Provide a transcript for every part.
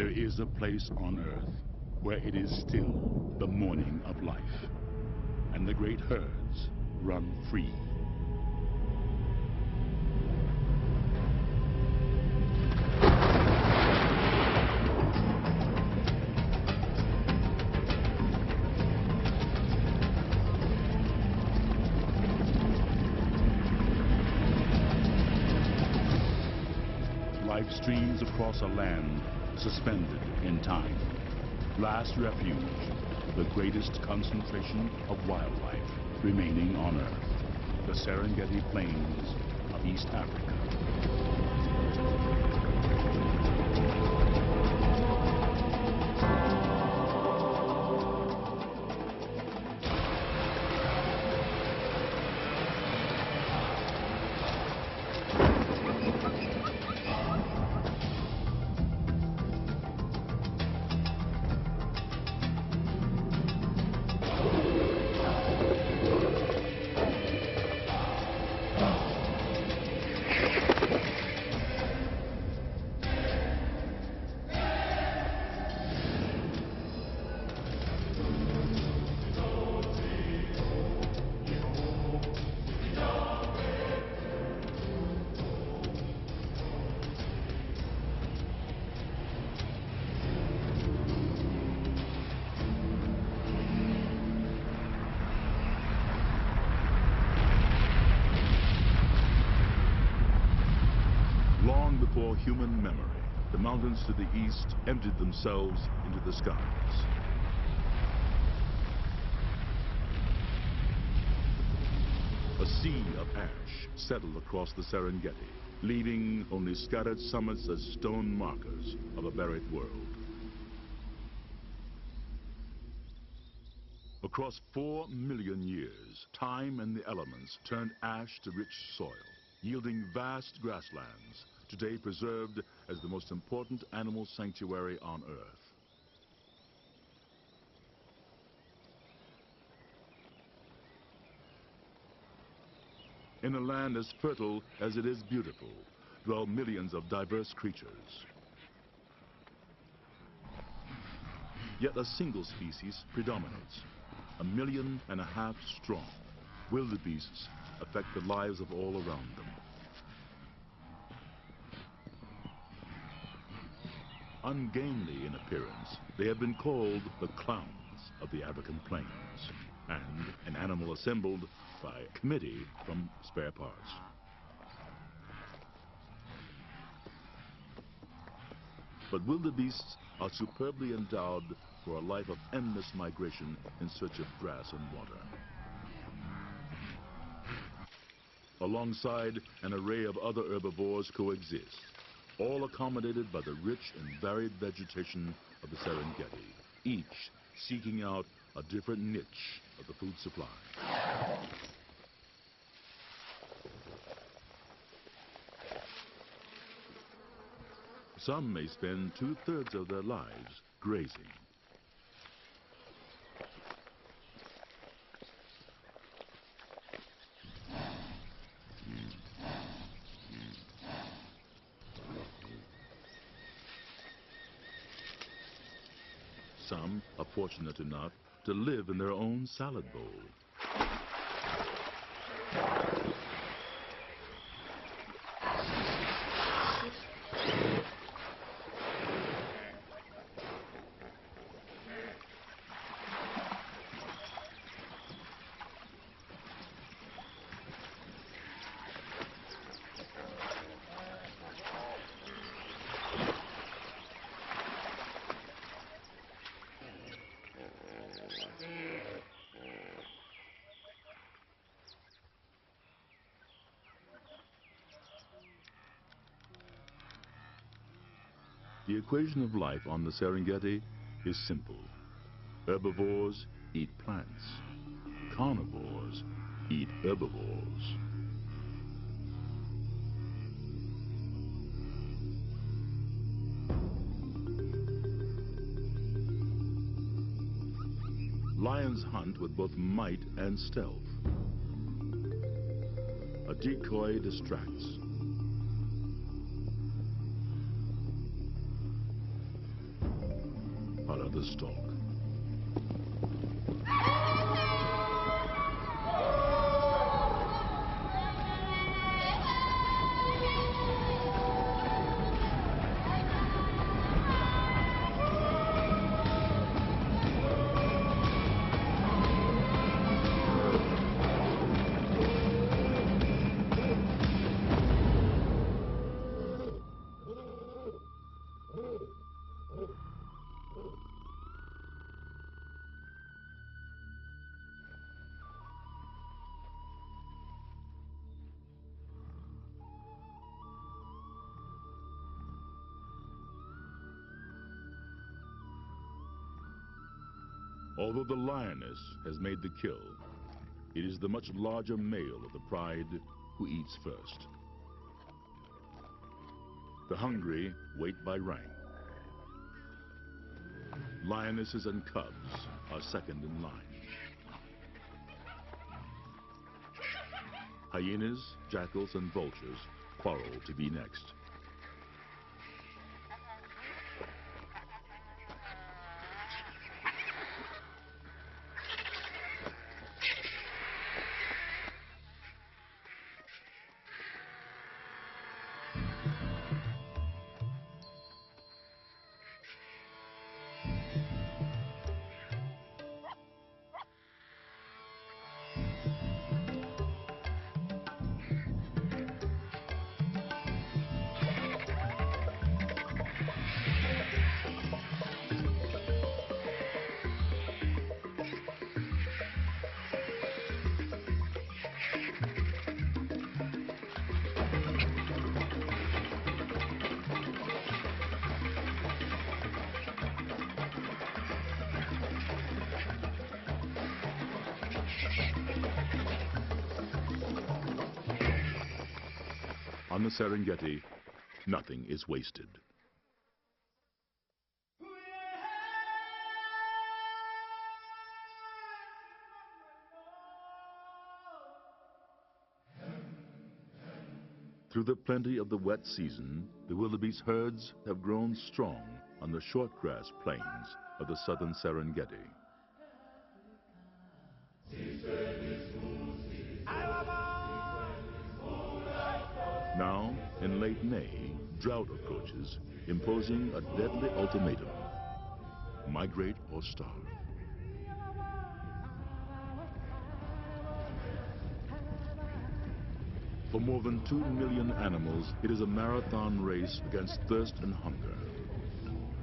There is a place on Earth where it is still the morning of life, and the great herds run free. Life streams across a land suspended in time. Last refuge, the greatest concentration of wildlife remaining on Earth, the Serengeti Plains of East Africa. Long before human memory, the mountains to the east emptied themselves into the skies. A sea of ash settled across the Serengeti, leaving only scattered summits as stone markers of a buried world. Across 4 million years, time and the elements turned ash to rich soil, yielding vast grasslands, today preserved as the most important animal sanctuary on Earth. In a land as fertile as it is beautiful, dwell millions of diverse creatures. Yet a single species predominates, 1.5 million strong. Wildebeests affect the lives of all around them. Ungainly in appearance, they have been called the clowns of the African plains, and an animal assembled by a committee from spare parts. But wildebeests are superbly endowed for a life of endless migration in search of grass and water. Alongside an array of other herbivores coexist, all accommodated by the rich and varied vegetation of the Serengeti, each seeking out a different niche of the food supply. Some may spend 2/3 of their lives grazing. Some are fortunate enough to live in their own salad bowl. The equation of life on the Serengeti is simple. Herbivores eat plants. Carnivores eat herbivores. Lions hunt with both might and stealth. A decoy distracts. another stalk. Although the lioness has made the kill, it is the much larger male of the pride who eats first. The hungry wait by rank. Lionesses and cubs are second in line. Hyenas, jackals, and vultures quarrel to be next. On the Serengeti, nothing is wasted. Through the plenty of the wet season, the wildebeest herds have grown strong on the short grass plains of the southern Serengeti. Now, in late May, drought approaches, imposing a deadly ultimatum: migrate or starve. For more than 2 million animals, it is a marathon race against thirst and hunger.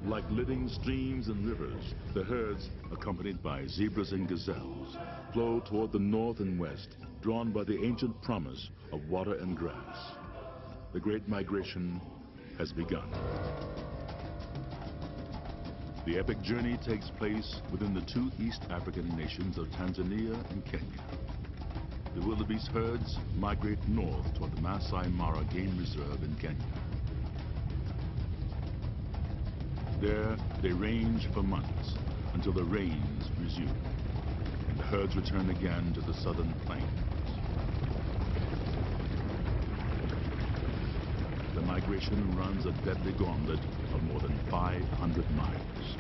Like living streams and rivers, the herds, accompanied by zebras and gazelles, flow toward the north and west, drawn by the ancient promise of water and grass. The great migration has begun. The epic journey takes place within the two East African nations of Tanzania and Kenya. The wildebeest herds migrate north toward the Masai Mara Game Reserve in Kenya. There, they range for months until the rains resume, and the herds return again to the southern plains. The migration runs a deadly gauntlet of more than 500 miles.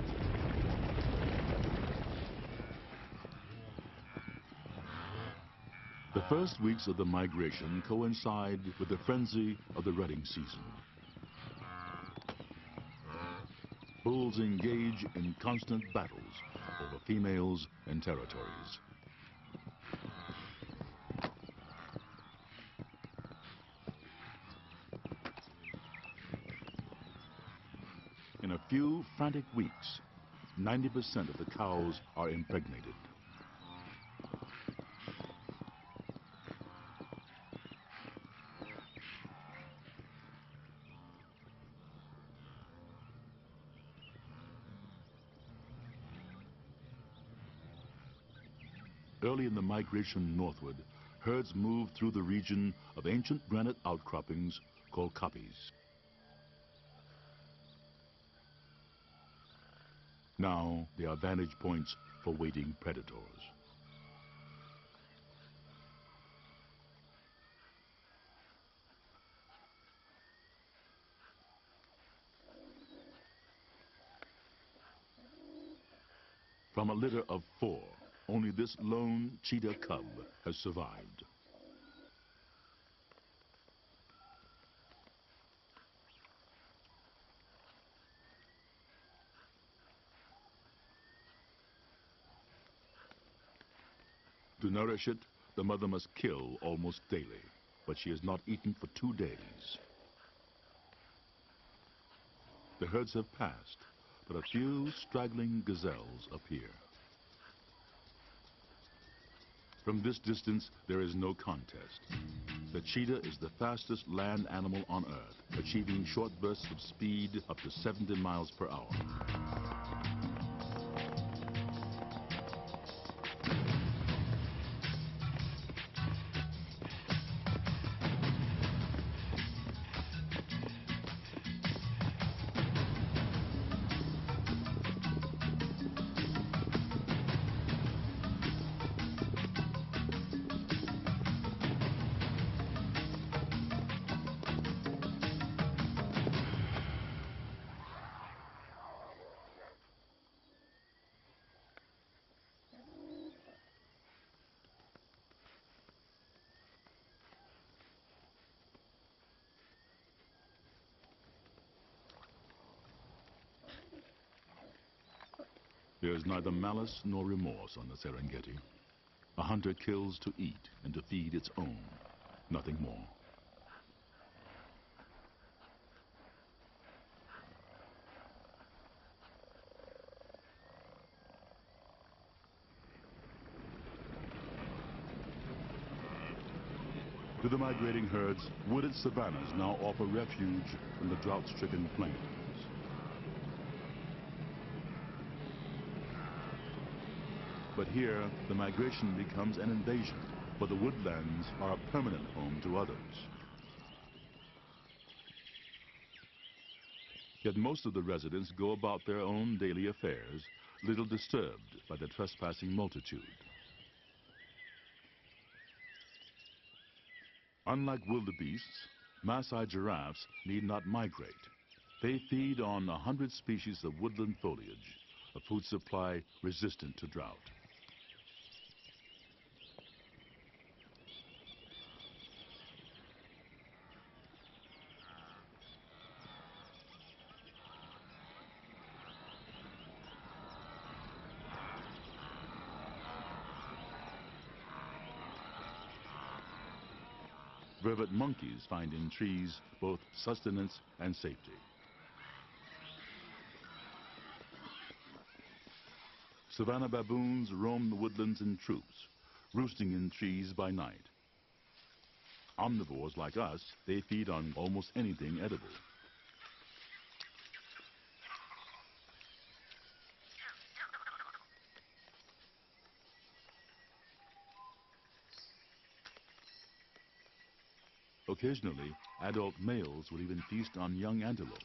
The first weeks of the migration coincide with the frenzy of the rutting season. Bulls engage in constant battles over females and territories. In a few frantic weeks, 90% of the cows are impregnated. Early in the migration northward, herds move through the region of ancient granite outcroppings called kopjes. Now they are vantage points for waiting predators. From a litter of 4, only this lone cheetah cub has survived. To nourish it, the mother must kill almost daily, but she has not eaten for 2 days. The herds have passed, but a few straggling gazelles appear. From this distance, there is no contest. The cheetah is the fastest land animal on Earth, achieving short bursts of speed up to 70 miles per hour. There is neither malice nor remorse on the Serengeti. A hunter kills to eat and to feed its own, nothing more. To the migrating herds, wooded savannas now offer refuge from the drought-stricken plains. But here, the migration becomes an invasion, for the woodlands are a permanent home to others. Yet most of the residents go about their own daily affairs, little disturbed by the trespassing multitude. Unlike wildebeests, Maasai giraffes need not migrate. They feed on 100 species of woodland foliage, a food supply resistant to drought. Vervet monkeys find in trees both sustenance and safety. Savanna baboons roam the woodlands in troops, roosting in trees by night. Omnivores like us, they feed on almost anything edible. Occasionally, adult males will even feast on young antelope.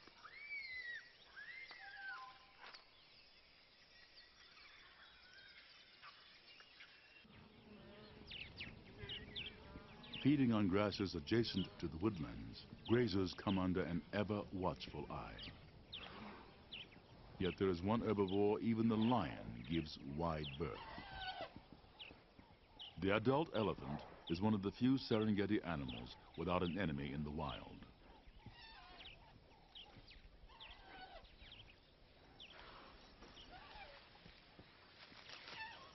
Feeding on grasses adjacent to the woodlands, grazers come under an ever-watchful eye. Yet there is one herbivore even the lion gives wide berth. The adult elephant is one of the few Serengeti animals without an enemy in the wild.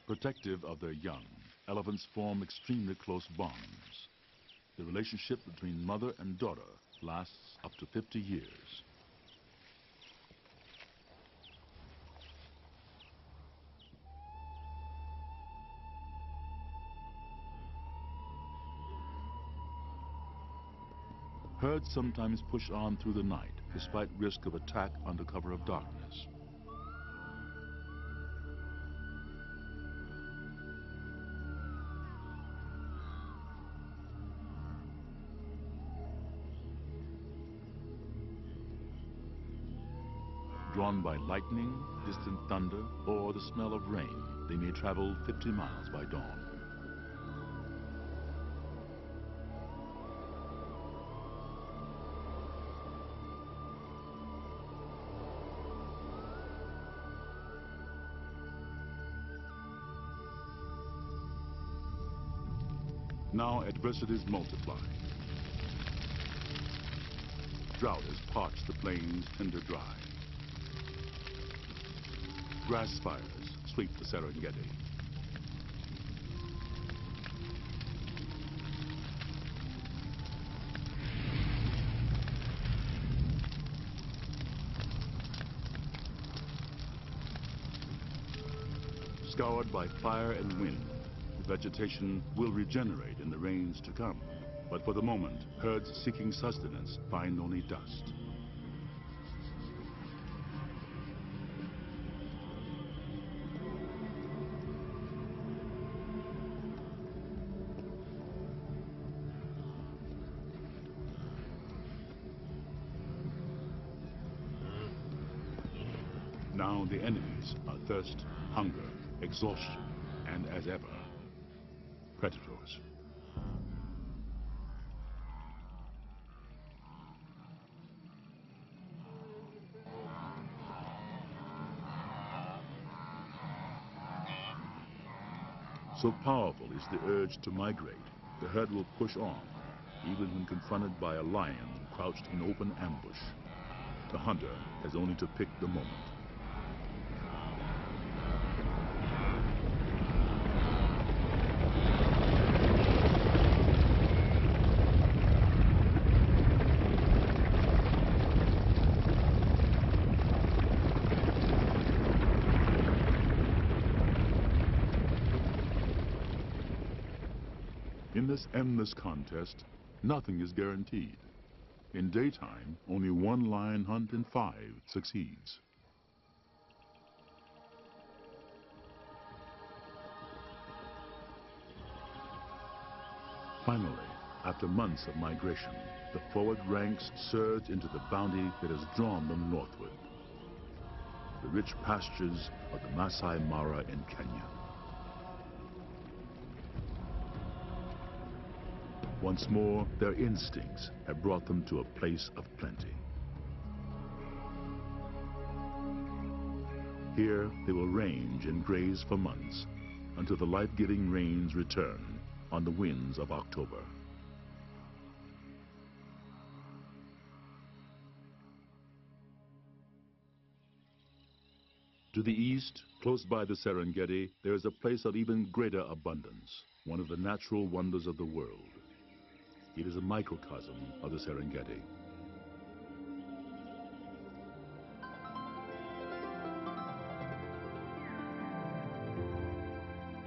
Protective of their young, elephants form extremely close bonds. The relationship between mother and daughter lasts up to 50 years. Herds sometimes push on through the night, despite risk of attack under cover of darkness. Drawn by lightning, distant thunder, or the smell of rain, they may travel 50 miles by dawn. Now adversities multiply. Drought has parched the plains tinder dry. Grass fires sweep the Serengeti. Scoured by fire and wind, the vegetation will regenerate in the rains to come. But for the moment, herds seeking sustenance find only dust. Now the enemies are thirst, hunger, exhaustion, and as ever, predators. So powerful is the urge to migrate, the herd will push on, even when confronted by a lion crouched in open ambush. The hunter has only to pick the moment. In this endless contest, nothing is guaranteed. In daytime, only one lion hunt in 5 succeeds. Finally, after months of migration, the forward ranks surge into the bounty that has drawn them northward. The rich pastures of the Masai Mara in Kenya. Once more, their instincts have brought them to a place of plenty. Here, they will range and graze for months until the life-giving rains return on the winds of October. To the east, close by the Serengeti, there is a place of even greater abundance, one of the natural wonders of the world. It is a microcosm of the Serengeti.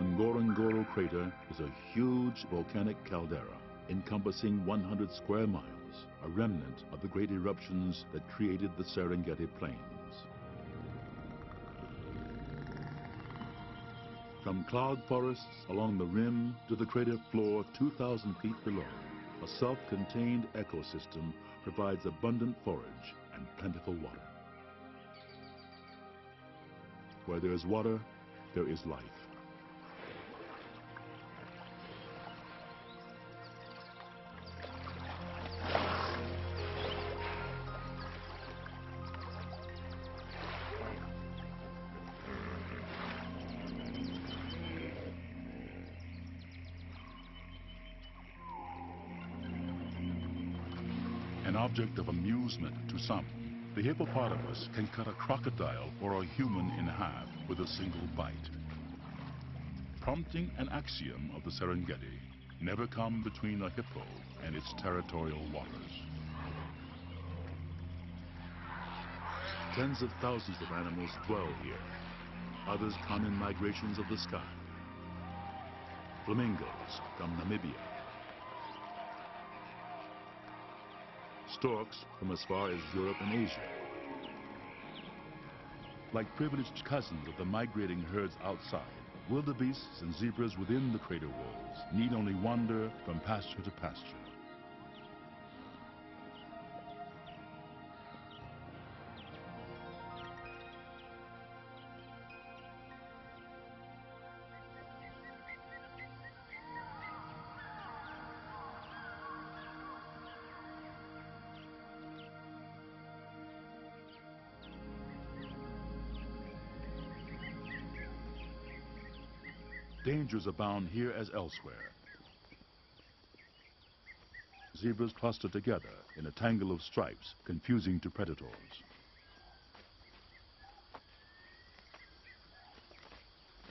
Ngorongoro crater is a huge volcanic caldera encompassing 100 square miles, a remnant of the great eruptions that created the Serengeti plains. From cloud forests along the rim to the crater floor 2,000 feet below, a self-contained ecosystem provides abundant forage and plentiful water. Where there is water, there is life. An object of amusement to some, the hippopotamus can cut a crocodile or a human in half with a single bite. Prompting an axiom of the Serengeti, never come between a hippo and its territorial waters. Tens of thousands of animals dwell here. Others come in migrations of the sky. Flamingos from Namibia. Storks from as far as Europe and Asia. Like privileged cousins of the migrating herds outside, wildebeests and zebras within the crater walls need only wander from pasture to pasture. Dangers abound here as elsewhere. zebras cluster together in a tangle of stripes, confusing to predators.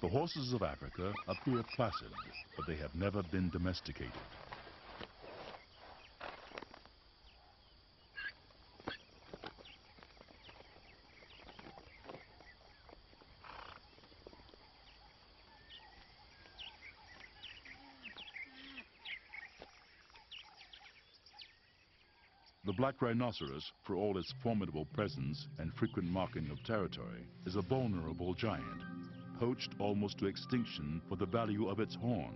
The horses of Africa appear placid, but they have never been domesticated. The black rhinoceros, for all its formidable presence and frequent marking of territory, is a vulnerable giant, poached almost to extinction for the value of its horn.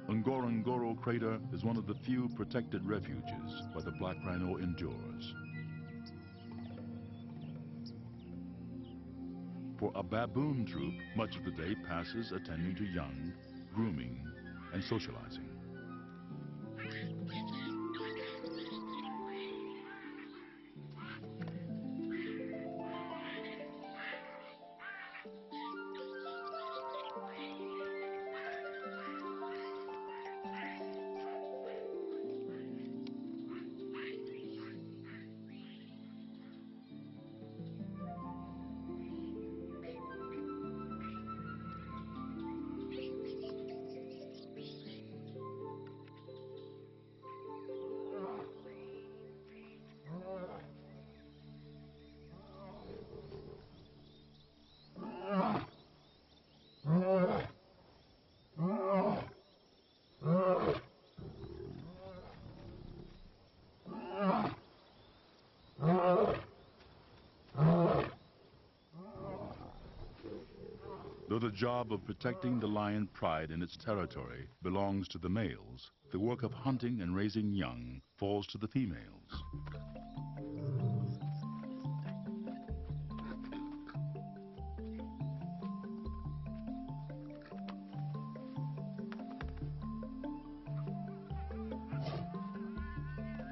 Ngorongoro crater is one of the few protected refuges where the black rhino endures. For a baboon troop, much of the day passes attending to young, grooming, and socializing. Though the job of protecting the lion pride in its territory belongs to the males, the work of hunting and raising young falls to the females.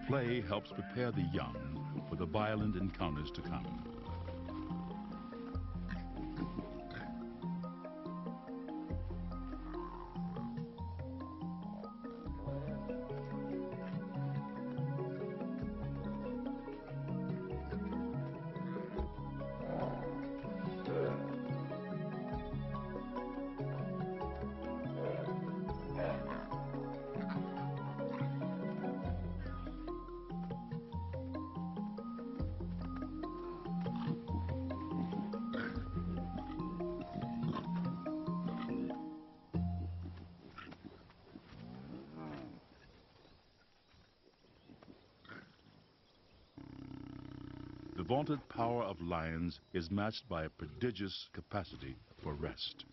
Play helps prepare the young for the violent encounters to come. The vaunted power of lions is matched by a prodigious capacity for rest.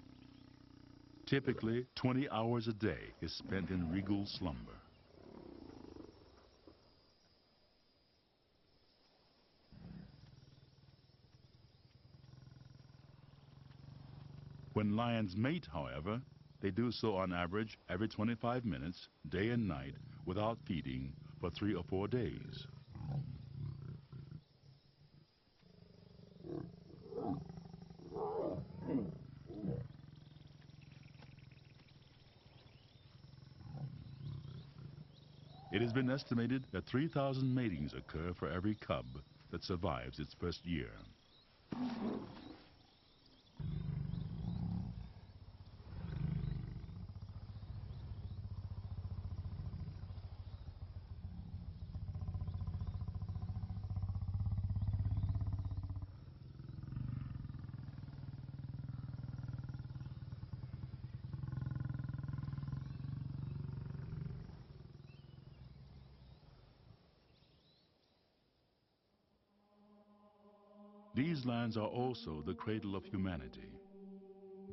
Typically, 20 hours a day is spent in regal slumber. When lions mate, however, they do so on average every 25 minutes, day and night, without feeding for 3 or 4 days. It has been estimated that 3,000 matings occur for every cub that survives its first year. These lands are also the cradle of humanity.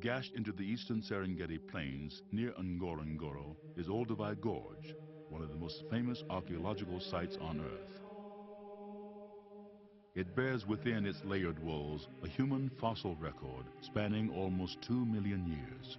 Gashed into the eastern Serengeti plains near Ngorongoro is Olduvai Gorge, one of the most famous archaeological sites on Earth. It bears within its layered walls a human fossil record spanning almost 2 million years.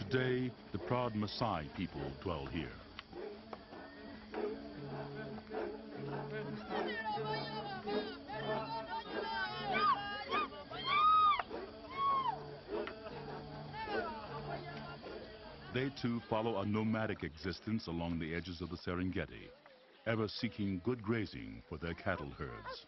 Today, the proud Maasai people dwell here. They too follow a nomadic existence along the edges of the Serengeti, ever seeking good grazing for their cattle herds.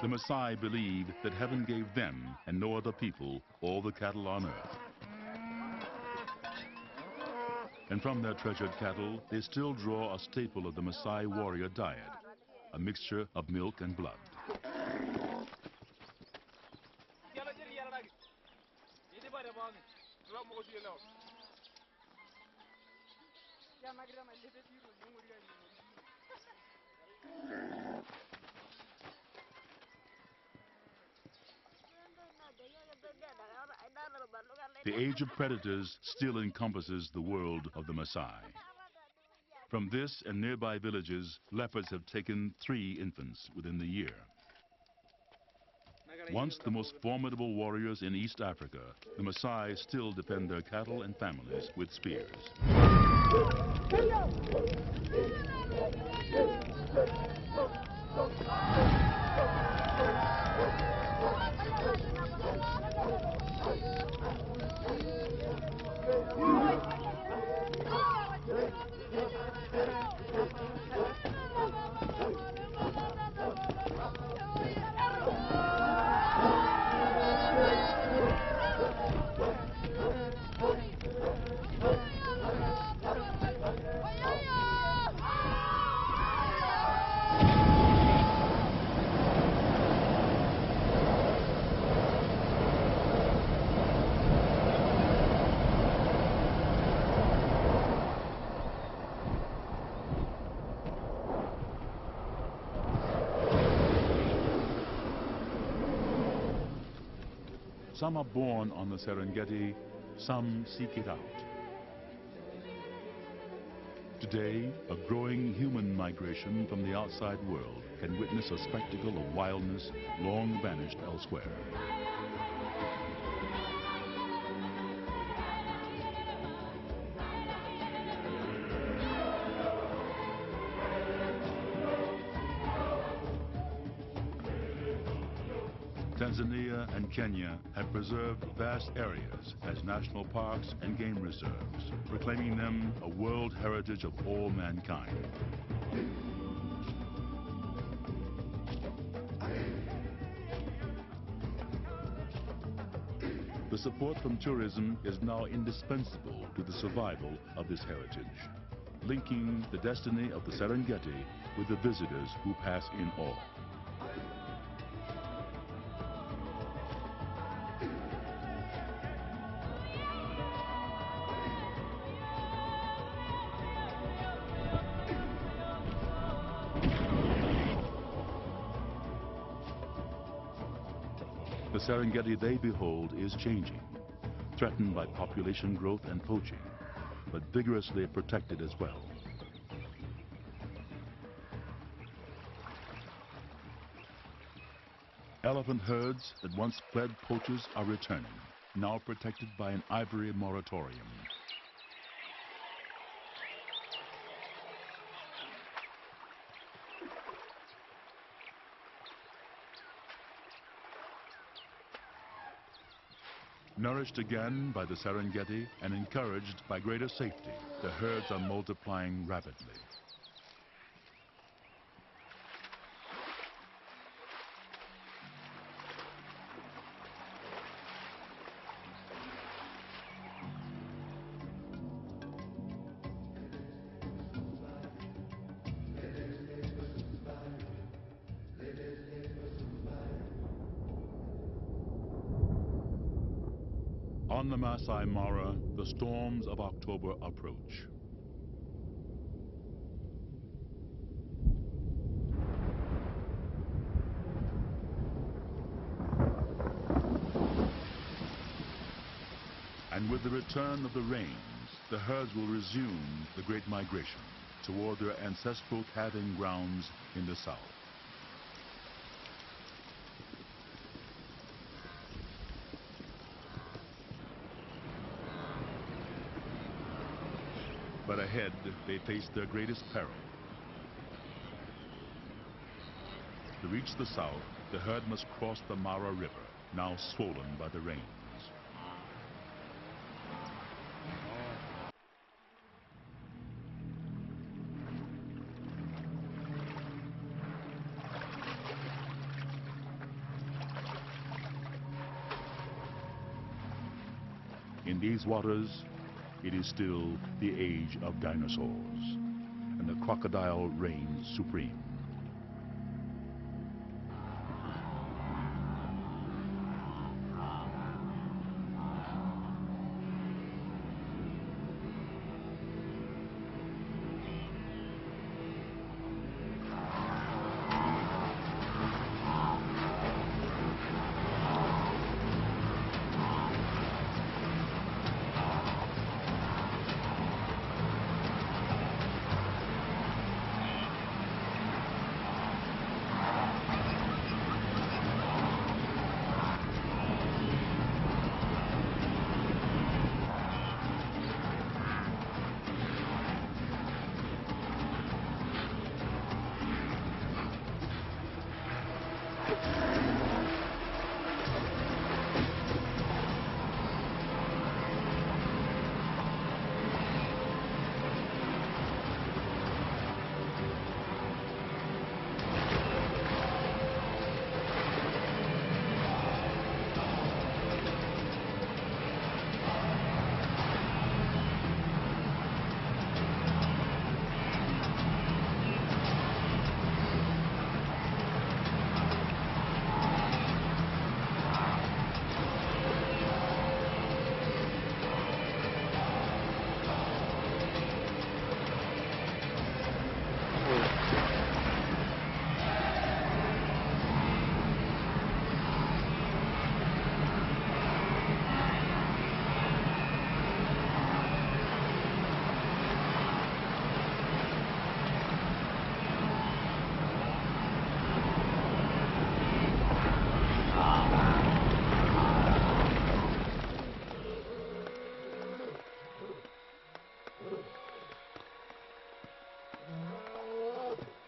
The Maasai believe that heaven gave them and no other people all the cattle on earth. And from their treasured cattle, they still draw a staple of the Maasai warrior diet, a mixture of milk and blood. The age of predators still encompasses the world of the Maasai. From this and nearby villages, leopards have taken 3 infants within the year. Once the most formidable warriors in East Africa, the Maasai still defend their cattle and families with spears. Some are born on the Serengeti, some seek it out. Today, a growing human migration from the outside world can witness a spectacle of wildness long vanished elsewhere. Tanzania and Kenya have preserved vast areas as national parks and game reserves, proclaiming them a world heritage of all mankind. The support from tourism is now indispensable to the survival of this heritage, linking the destiny of the Serengeti with the visitors who pass in awe. The Serengeti they behold is changing, threatened by population growth and poaching, but vigorously protected as well. Elephant herds that once fled poachers are returning, now protected by an ivory moratorium. Nourished again by the Serengeti and encouraged by greater safety, the herds are multiplying rapidly. On the Masai Mara, the storms of October approach. And with the return of the rains, the herds will resume the great migration toward their ancestral calving grounds in the south. But ahead, they face their greatest peril. To reach the south, the herd must cross the Mara River, now swollen by the rains. In these waters, it is still the age of dinosaurs, and the crocodile reigns supreme.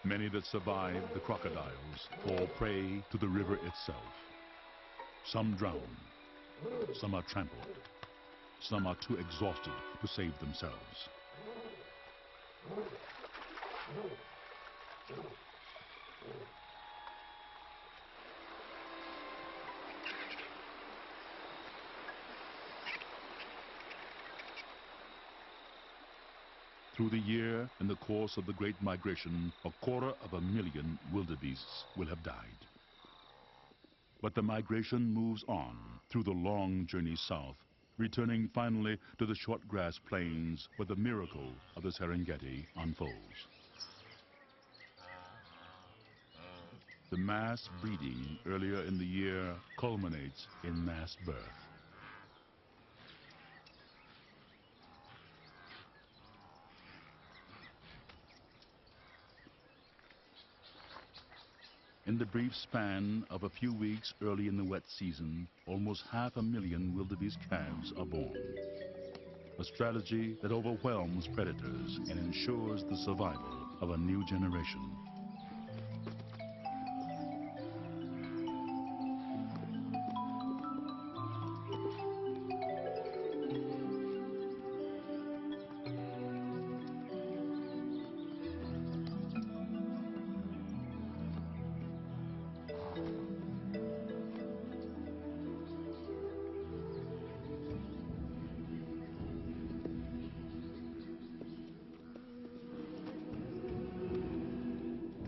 Many that survive the crocodiles fall prey to the river itself. Some drown, some are trampled, some are too exhausted to save themselves. Through the year, in the course of the Great Migration, 250,000 wildebeests will have died. But the migration moves on through the long journey south, returning finally to the short grass plains where the miracle of the Serengeti unfolds. The mass breeding earlier in the year culminates in mass birth. In the brief span of a few weeks early in the wet season, almost 500,000 wildebeest calves are born. A strategy that overwhelms predators and ensures the survival of a new generation.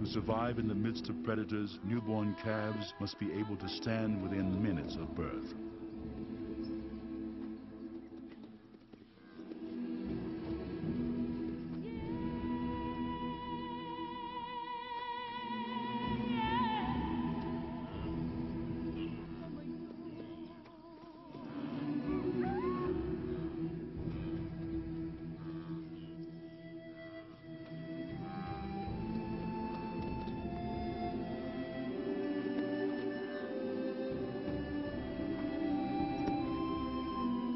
To survive in the midst of predators, newborn calves must be able to stand within minutes of birth.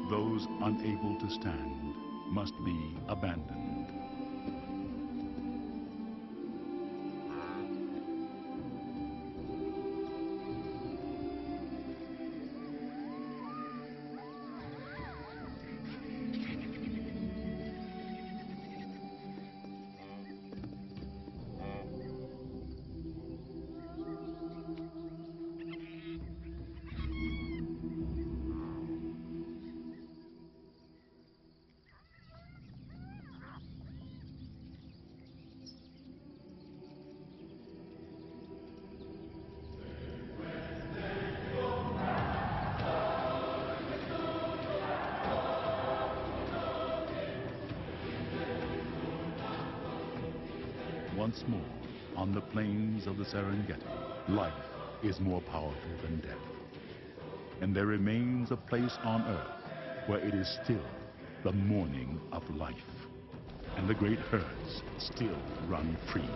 Those unable to stand must be abandoned. Once more, on the plains of the Serengeti, life is more powerful than death. And there remains a place on earth where it is still the morning of life. And the great herds still run free.